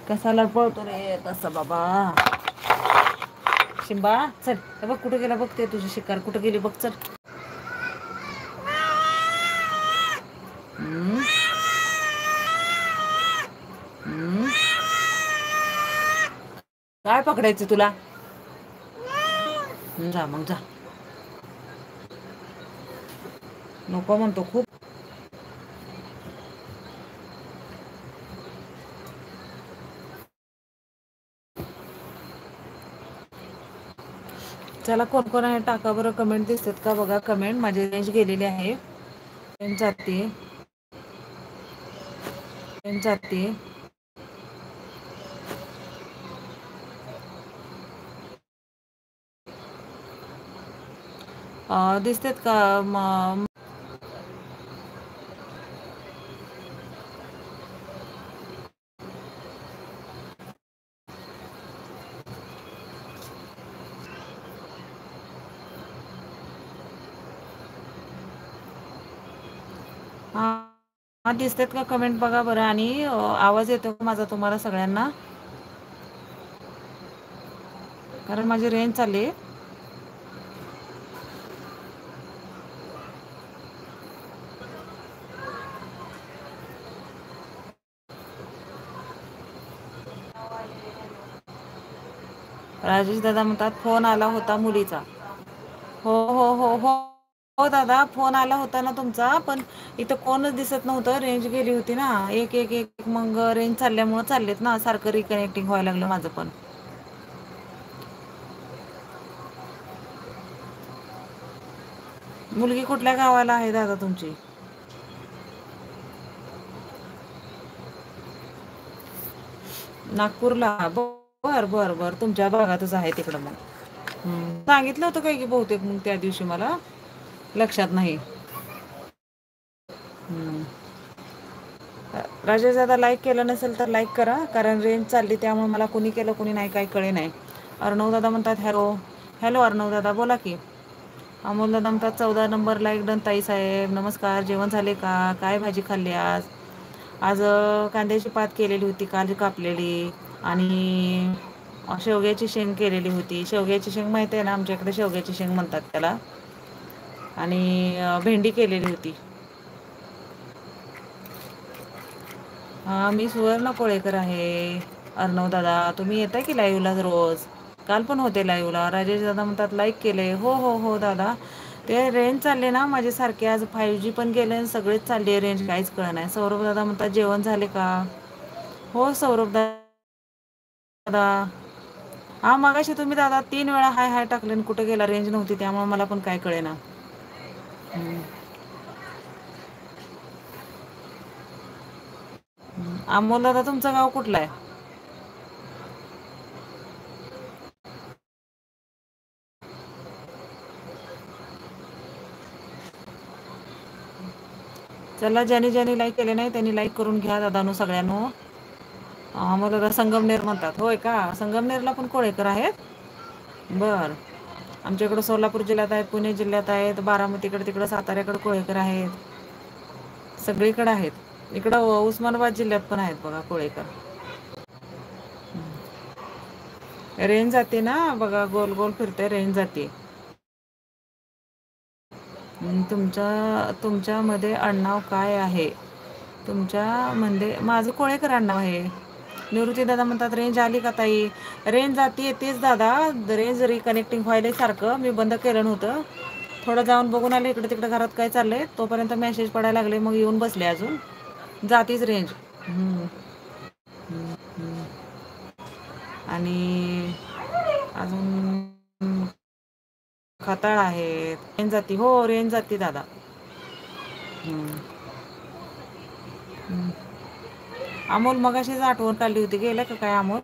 कसा लपळतो रे तसं बाबा. शिंबा चल हे बघ कुठे गेला बघते तुझी शिकार कुठे गेली बघ चल. हम्म? हम्म? काय पकडायचं तुला. जा मग जा. नको म्हणतो खूप. चला कोण कोण आहे टाका बरं कमेंट दिसतात का बघा कमेंट माझी रेंज गेलेली आहे. रेंज जाते. रेंज जाते. दिसतेत का हा दिसतेत का कमेंट बघा बरं आणि आवाज येतो का माझा तुम्हाला सगळ्यांना. कारण माझी रेंज चालली. राजेश दादा म्हणतात फोन आला होता मुलीचा. हो हो हो हो हो दादा फोन आला होता ना तुमचा पण इथं कोणच दिसत नव्हतं रेंज गेली होती ना एक एक एक मग रेंज चालल्यामुळे चाललेत ना सारखं रिकनेक्टिंग व्हायला लागलं माझं पण. मुलगी कुठल्या गावाला आहे दादा तुमची. नागपूरला बर बर बर तुमच्या भागातच आहे तिकडं मग. सांगितलं होतं काय की बहुतेक मग त्या दिवशी मला लक्षात नाही. हम्म. राजेश दादा लाईक केलं नसेल तर लाईक करा कारण रेंज चालली त्यामुळे मला कुणी केलं कुणी नाही काही कळे नाही. अर्णव दादा म्हणतात हॅलो हॅलो अर्णव दादा बोला की. अमोल दादा म्हणतात 14 नंबर ला एक डन ताई साहेब नमस्कार जेवण झाले का काय भाजी खाल्ली आज. आज कांद्याची पात केलेली होती काल कापलेली आणि शेवग्याची शेंग केलेली होती शेवग्याची शेंग माहिती आहे ना आमच्याकडे शेवग्याची शेंग म्हणतात त्याला. आणि भेंडी केलेली होती. हा मी सुवर्ण कोळेकर आहे अर्णव दादा तुम्ही यताय की लाईव्हला रोज. काल पण होते लाईव्हला राजेश दादा म्हणतात लाईक केले हो हो हो दादा. ते रेंज चालले ना माझे सारखे आज 5G पण गेले आणि सगळेच चालली आहे रेंज काहीच कळ नाही सौरभ दादा म्हणतात जेवण झाले का हो सौरभ दा दादा हा मगाशी तुम्ही दादा 3 वेळा हाय हाय टाकले कुठे गेला रेंज नव्हती त्यामुळे मला पण काय कळे ना. अमोल दादा तुमचं गाव कुठलं आहे. चला ज्यांनी ज्यांनी लाईक केले नाही त्यांनी लाईक करून घ्या दादानो सगळ्यांनो. मग दादा संगमनेर म्हणतात होय का संगमनेरला पण कोळेकर आहेत. बर आमच्याकडं सोलापूर जिल्ह्यात आहेत पुणे जिल्ह्यात आहेत बारामतीकडे तिकडं साताऱ्याकडे कोळीकर आहेत. सगळीकडे आहेत इकडं उस्मानाबाद जिल्ह्यात पण आहेत बघा कोळेकर. रेंज जाते ना बघा गोल गोल फिरते रेंज जाते. तुमच्यामध्ये आडनाव काय आहे. तुमच्या म्हणजे माझं कोळेकर आडनाव आहे. निवृत्ती दादा म्हणतात रेंज आली का ताई रेंज जाते तेच दादा रेंज रिकनेक्टिंग व्हायलं सारखं मी बंद केलं नव्हतं. थोडं जाऊन बघून आले इकडे तिकडे घरात काय चाललंय तोपर्यंत मेसेज पडायला लागले मग येऊन बसले अजून. जातीच रेंज. हम्म. आणि अजून खताळ आहेत रेंज जाती हो रेंज जाते दादा. हम्म. अमोल मगाशीच आठवण काढली होती गेलं का काय अमोल.